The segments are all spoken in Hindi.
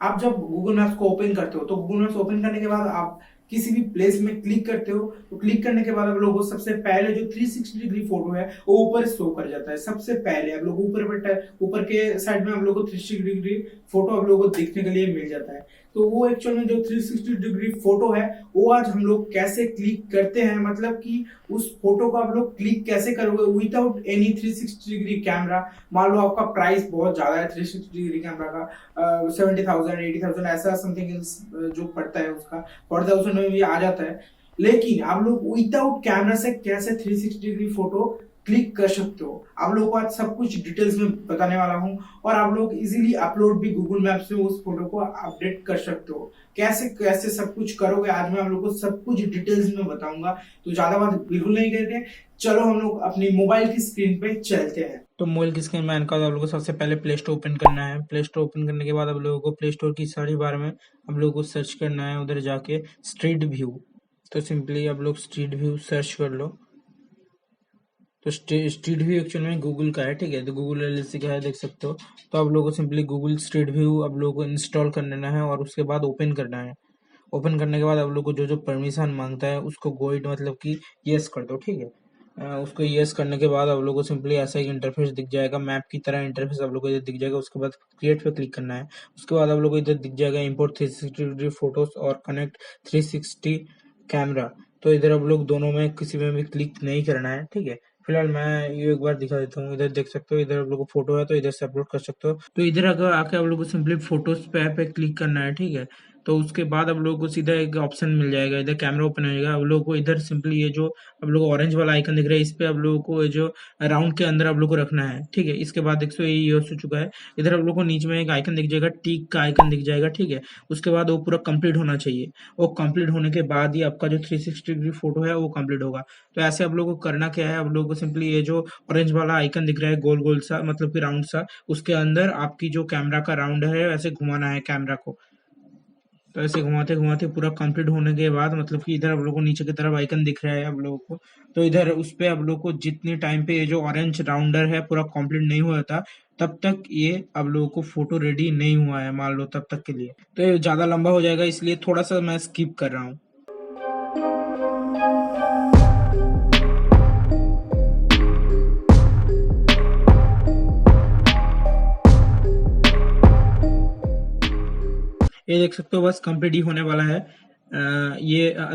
आप जब गूगल मैप्स को ओपन करते हो तो गूगल मैप्स ओपन करने के बाद आप किसी भी प्लेस में क्लिक करते हो, तो क्लिक करने के बाद आप लोगों को सबसे पहले जो 360 डिग्री फोटो है वो ऊपर शो कर जाता है। सबसे पहले आप लोग ऊपर के साइड में आप लोगों को 360 डिग्री फोटो आप लोगों को देखने के लिए मिल जाता है। तो वो एक्चुअल में जो 360 डिग्री फोटो है वो आज हम लोग कैसे क्लिक करते हैं, मतलब कि उस फोटो को आप लोग क्लिक कैसे करोगे विदाउट एनी 360 डिग्री कैमरा। मान लो आपका प्राइस बहुत ज्यादा है 360 डिग्री कैमरा का, 70,000 80,000 ऐसा समथिंग जो पड़ता है उसका 40,000 में भी आ जाता है। लेकिन आप लोग विदाउट कैमरा से कैसे 360 डिग्री फोटो क्लिक कर सकते हो, आप लोगों को आज सब कुछ डिटेल्स में बताने वाला हूं। और आप लोग इजीली अपलोड भी गूगल मैप्स में उस फोटो को अपडेट कर सकते हो। कैसे कैसे सब कुछ करोगे आज मैं आप लोगों को सब कुछ डिटेल्स में बताऊंगा। तो ज्यादा बात बिल्कुल नहीं करते, चलो हम लोग अपनी मोबाइल की स्क्रीन पे चलते हैं। तो मोबाइल की स्क्रीन में आने के बाद आप लोगों को सबसे पहले प्ले स्टोर ओपन करना है। प्ले स्टोर ओपन करने के बाद आप लोगों को प्ले स्टोर की सारी बार में आप लोगों को सर्च करना है, उधर जाके स्ट्रीट व्यू। तो सिंपली आप लोग स्ट्रीट व्यू सर्च कर लो। तो स्ट्रीट व्यू एक्चुअल में गूगल का है, ठीक है। तो गूगल एलएलसी का है, देख सकते हो। तो आप लोगों को सिंपली गूगल स्ट्रीट व्यू आप लोगों को इंस्टॉल कर लेना है और उसके बाद ओपन करना है। ओपन करने के बाद आप लोग को जो जो परमिशन मांगता है उसको गोइड मतलब कि यस कर दो, ठीक है। उसको यस करने के बाद आप लोग को सिंपली ऐसा ही इंटरफेस दिख जाएगा, मैप की तरह इंटरफेस आप लोग को इधर दिख जाएगा। उसके बाद क्रिएट पे क्लिक करना है। उसके बाद आप लोग को इधर दिख जाएगा इंपोर्ट 360 डिग्री फोटोज और कनेक्ट 360 कैमरा। तो इधर आप लोग दोनों में किसी में भी क्लिक नहीं करना है, ठीक है। फिलहाल मैं ये एक बार दिखा देता हूँ। इधर देख सकते हो, इधर आप लोग को फोटो है तो इधर से अपलोड कर सकते हो। तो इधर अगर आके आप लोग को सिंपली फोटोज पे क्लिक करना है, ठीक है। तो उसके बाद आप लोगों को सीधा एक ऑप्शन मिल जाएगा, इधर कैमरा ओपन हो जाएगा। आप लोगों को इधर सिंपली ये जो आप लोगों को ऑरेंज वाला आइकन दिख रहा है इस पे आप लोगों को ये जो राउंड के अंदर आप लोगों को रखना है, ठीक है। इसके बाद 100 ये यूज हो चुका है। इधर आप लोगों को नीचे में एक आइकन दिख जाएगा, टिक का आइकन दिख जाएगा, ठीक है। उसके बाद वो पूरा कंप्लीट होना चाहिए। वो कंप्लीट होने के बाद ही आपका जो 360 डिग्री फोटो है वो कंप्लीट होगा। तो ऐसे आप लोगों को करना क्या है, आप लोगों को सिंपली ये जो ऑरेंज वाला आइकन दिख रहा है गोल गोल सा मतलब कि राउंड सा, उसके अंदर आपकी जो कैमरा का राउंड है ऐसे घुमाना है कैमरा को। तो ऐसे घुमाते घुमाते पूरा कंप्लीट होने के बाद मतलब कि इधर आप लोगों को नीचे की तरफ आइकन दिख रहा है आप लोगों को। तो इधर उस पे आप लोगों को जितने टाइम पे ये जो ऑरेंज राउंडर है पूरा कंप्लीट नहीं हुआ था तब तक ये आप लोगों को फोटो रेडी नहीं हुआ है, मान लो तब तक के लिए। तो ये ज्यादा लंबा हो जाएगा इसलिए थोड़ा सा मैं स्किप कर रहा हूँ। ये देख सकते हो बस कंप्लीट ही होने वाला है।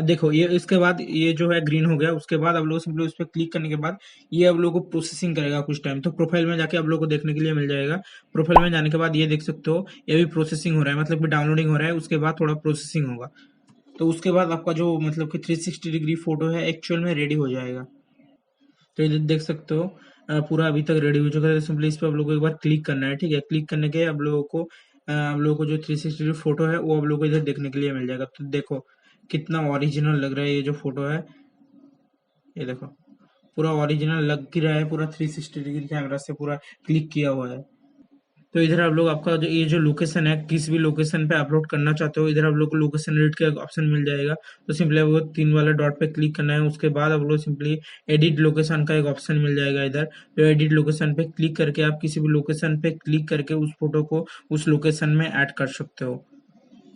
देखो ये इसके बाद ये जो है ग्रीन हो गया। उसके बाद आप लोग सिंपली उस पर क्लिक करने के बाद ये आप लोगों को प्रोसेसिंग करेगा कुछ टाइम। तो प्रोफाइल में जाके आप लोगों को देखने के लिए मिल जाएगा। प्रोफाइल में जाने के बाद ये देख सकते हो ये भी प्रोसेसिंग हो रहा है, मतलब कि डाउनलोडिंग हो रहा है। उसके बाद थोड़ा प्रोसेसिंग होगा। तो उसके बाद आपका जो मतलब कि 360 डिग्री फोटो है एक्चुअल में रेडी हो जाएगा। तो ये देख सकते हो पूरा अभी तक रेडी हो चुका है। सिंपली इस पे आप लोगों को एक बार क्लिक करना है, ठीक है। क्लिक करने के आप लोगों को जो 360 फोटो है वो आप लोगों को इधर देखने के लिए मिल जाएगा। तो देखो कितना ओरिजिनल लग रहा है ये जो फोटो है। ये देखो पूरा ओरिजिनल लग ही रहा है, पूरा 360 डिग्री कैमरा से पूरा क्लिक किया हुआ है। तो इधर आप लोग आपका जो ये जो लोकेशन है किस भी लोकेशन पे अपलोड करना चाहते हो इधर आप लोग को लोकेशन एडिट का ऑप्शन मिल जाएगा। तो सिंपली आपको तीन वाले डॉट पे क्लिक करना है। उसके बाद आप लोग सिंपली एडिट लोकेशन का एक ऑप्शन मिल जाएगा इधर। तो एडिट लोकेशन पे क्लिक करके आप किसी भी लोकेशन पे क्लिक करके उस फोटो को उस लोकेशन में ऐड कर सकते हो।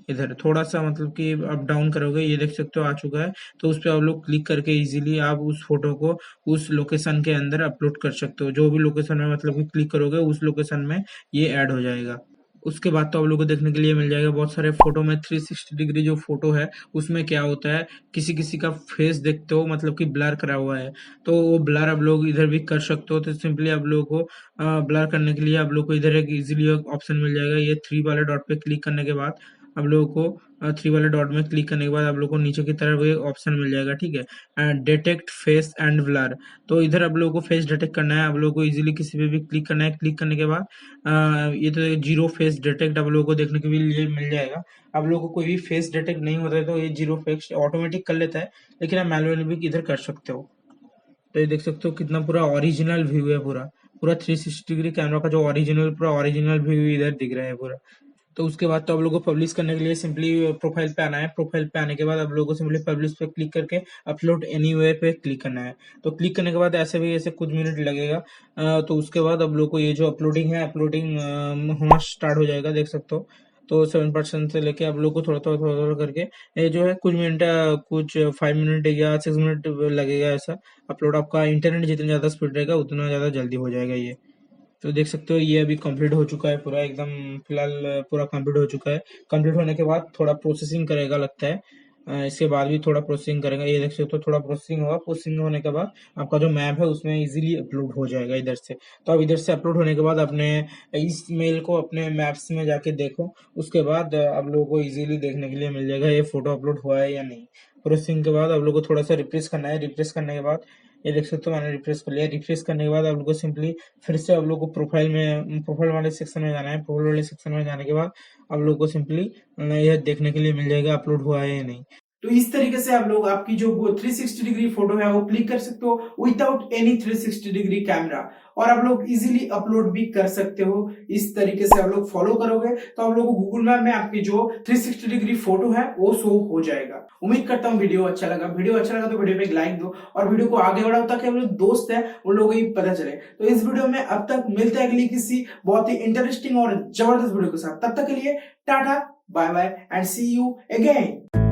इधर थोड़ा सा मतलब कि अप डाउन करोगे, ये देख सकते हो आ चुका है। तो उस पर आप लोग क्लिक करके इजीली आप उस फोटो को उस लोकेशन के अंदर अपलोड कर सकते हो। जो भी लोकेशन में मतलब कि क्लिक करोगे उस लोकेशन में ये ऐड हो जाएगा। उसके बाद तो आप लोगों को देखने के लिए मिल जाएगा बहुत सारे फोटो में 360 डिग्री जो फोटो है उसमें क्या होता है, किसी किसी का फेस देखते हो मतलब कि ब्लर करा हुआ है। तो वो ब्लर आप लोग इधर भी कर सकते हो। तो सिंपली आप लोगों को ब्लर करने के लिए आप लोग को इधर एक इजीली ऑप्शन मिल जाएगा। ये थ्री वाले डॉट पे क्लिक करने के बाद आप लोगों को थ्री वाले डॉट में क्लिक करने के बाद आप लोगों को नीचे की तरफ एक ऑप्शन मिल जाएगा, ठीक है। Detect face and blur. तो इधर आप लोगों को फेस डिटेक्ट करना है। आप लोगों को इजीली किसी पे भी क्लिक करना है। क्लिक करने के बाद ये तो जीरो फेस डिटेक्ट आप लोगों को देखने के लिए मिल जाएगा। आप लोगों को कोई भी फेस डिटेक्ट नहीं होता है तो ये जीरो फेस ऑटोमेटिक कर लेता है, लेकिन आप मैनुअली भी इधर कर सकते हो। तो ये देख सकते हो कितना पूरा ओरिजिनल व्यू है, पूरा पूरा 360 डिग्री कैमरा का जो ओरिजिनल पूरा ओरिजिनल व्यू इधर दिख रहा है पूरा। तो उसके बाद तो आप लोगों को पब्लिश करने के लिए सिंपली प्रोफाइल पे आना है। प्रोफाइल पे आने के बाद आप लोगों को सिंपली पब्लिश पे क्लिक करके अपलोड एनीवेयर पे क्लिक करना है। तो क्लिक करने के बाद ऐसे भी ऐसे कुछ मिनट लगेगा। तो उसके बाद आप लोगों को ये जो अपलोडिंग है अपलोडिंग होना स्टार्ट हो जाएगा, देख सकते हो। तो 7% से लेके आप लोग को थोड़ा करके ये जो है कुछ 5 मिनट या 6 मिनट लगेगा ऐसा अपलोड। आपका इंटरनेट जितना ज़्यादा स्पीड रहेगा उतना ज़्यादा जल्दी हो जाएगा ये। तो देख सकते हो ये अभी कंप्लीट हो चुका है पूरा एकदम, फिलहाल पूरा कंप्लीट हो चुका है। कंप्लीट होने के बाद थोड़ा प्रोसेसिंग करेगा लगता है, इसके बाद भी थोड़ा प्रोसेसिंग करेगा। ये देख सकते हो थोड़ा प्रोसेसिंग होगा, प्रोसेसिंग होने के बाद आपका जो मैप है उसमें इजीली अपलोड हो जाएगा इधर से। तो अब इधर से अपलोड होने के बाद अपने इस मेल को अपने मैप्स में जाके देखो, उसके बाद आप लोगों को इजीली देखने के लिए मिल जाएगा ये फोटो अपलोड हुआ है या नहीं। प्रोसेसिंग के बाद आप लोग को थोड़ा सा रिफ्रेश करना है। रिफ्रेश करने के बाद ये देख सकते हो मैंने रिफ्रेश कर लिया। रिफ्रेश करने के बाद आप लोग को सिंपली फिर से आप लोग को प्रोफाइल वाले सेक्शन में जाना है। प्रोफाइल वाले सेक्शन में जाने के बाद आप लोग को सिंपली यह देखने के लिए मिल जाएगा अपलोड हुआ है या नहीं। तो इस तरीके से आप लोग आपकी जो 360 डिग्री फोटो है वो क्लिक कर सकते हो विदाउट एनी 360 डिग्री कैमरा, और आप लोग इजीली अपलोड भी कर सकते हो। इस तरीके से आप लोग फॉलो करोगे तो आप लोग को गूगल मैप में आपकी जो 360 डिग्री फोटो है वो शो हो जाएगा। उम्मीद करता हूँ वीडियो अच्छा लगा। वीडियो अच्छा लगा तो वीडियो पे एक लाइक दो और वीडियो को आगे बढ़ाओ ताकि हम लोग दोस्त है उन लोगों को भी पता चले। तो इस वीडियो में अब तक मिलते हैं अगली किसी बहुत ही इंटरेस्टिंग और जबरदस्त वीडियो के साथ। तब तक के लिए ta-ta bye bye and see you again.